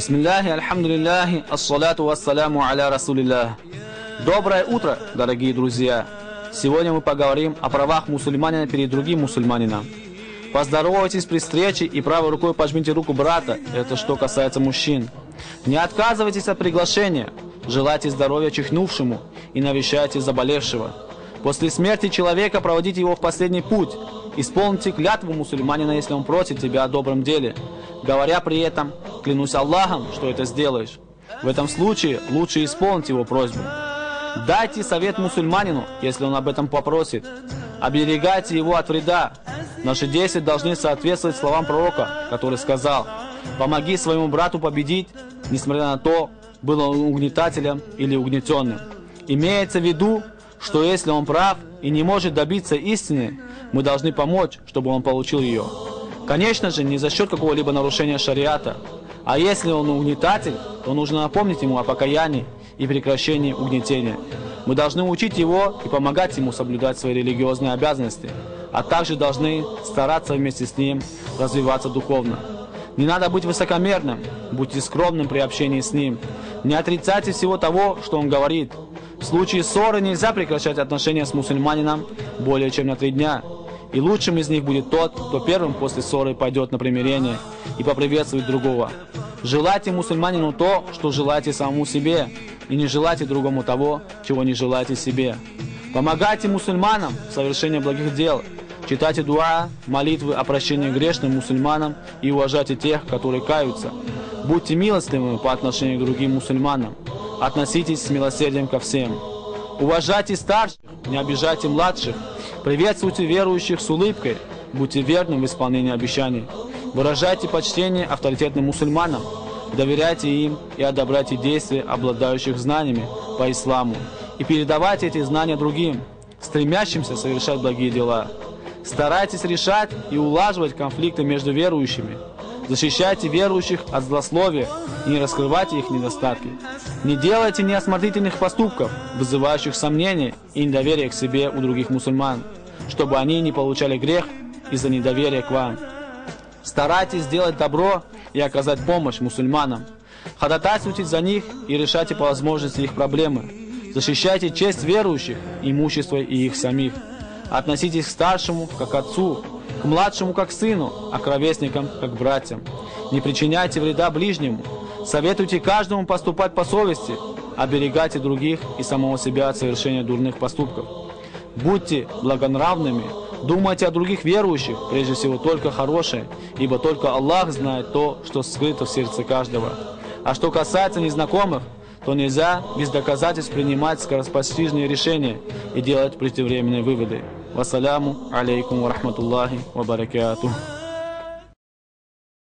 Бисмилляхи, альхамдулиллахи, ассалату вассаляму аля расулиллах. Доброе утро, дорогие друзья! Сегодня мы поговорим о правах мусульманина перед другим мусульманином. Поздоровайтесь при встрече и правой рукой пожмите руку брата, это что касается мужчин. Не отказывайтесь от приглашения, желайте здоровья чихнувшему и навещайте заболевшего. После смерти человека проводите его в последний путь. Исполните клятву мусульманина, если он просит тебя о добром деле, говоря при этом: клянусь Аллахом, что это сделаешь. В этом случае лучше исполнить его просьбу. Дайте совет мусульманину, если он об этом попросит. Оберегайте его от вреда. Наши действия должны соответствовать словам пророка, который сказал: помоги своему брату победить, несмотря на то, был он угнетателем или угнетенным. Имеется в виду, что если он прав и не может добиться истины, мы должны помочь, чтобы он получил ее. Конечно же, не за счет какого-либо нарушения шариата. А если он угнетатель, то нужно напомнить ему о покаянии и прекращении угнетения. Мы должны учить его и помогать ему соблюдать свои религиозные обязанности, а также должны стараться вместе с ним развиваться духовно. Не надо быть высокомерным, будьте скромным при общении с ним. Не отрицайте всего того, что он говорит. В случае ссоры нельзя прекращать отношения с мусульманином более чем на 3 дня. И лучшим из них будет тот, кто первым после ссоры пойдет на примирение и поприветствует другого. Желайте мусульманину то, что желаете самому себе, и не желайте другому того, чего не желаете себе. Помогайте мусульманам в совершении благих дел. Читайте дуа, молитвы о прощении грешным мусульманам и уважайте тех, которые каются. Будьте милостивыми по отношению к другим мусульманам. Относитесь с милосердием ко всем. Уважайте старших, не обижайте младших. Приветствуйте верующих с улыбкой. Будьте верным в исполнении обещаний. Выражайте почтение авторитетным мусульманам. Доверяйте им и одобряйте действия обладающих знаниями по исламу. И передавайте эти знания другим, стремящимся совершать благие дела. Старайтесь решать и улаживать конфликты между верующими. Защищайте верующих от злословия и не раскрывайте их недостатки. Не делайте неосмотрительных поступков, вызывающих сомнения и недоверие к себе у других мусульман, чтобы они не получали грех из-за недоверия к вам. Старайтесь сделать добро и оказать помощь мусульманам. Ходатайствуйте за них и решайте по возможности их проблемы. Защищайте честь верующих, имущество и их самих. Относитесь к старшему как к отцу, к младшему как к сыну, а к ровесникам как к братьям. Не причиняйте вреда ближнему. Советуйте каждому поступать по совести. Оберегайте других и самого себя от совершения дурных поступков. Будьте благонравными. Думайте о других верующих, прежде всего только хорошее, ибо только Аллах знает то, что скрыто в сердце каждого. А что касается незнакомых, то нельзя без доказательств принимать скоропостижные решения и делать преждевременные выводы. Вассаляму алейкум ва рахматуллахи ва баракатух.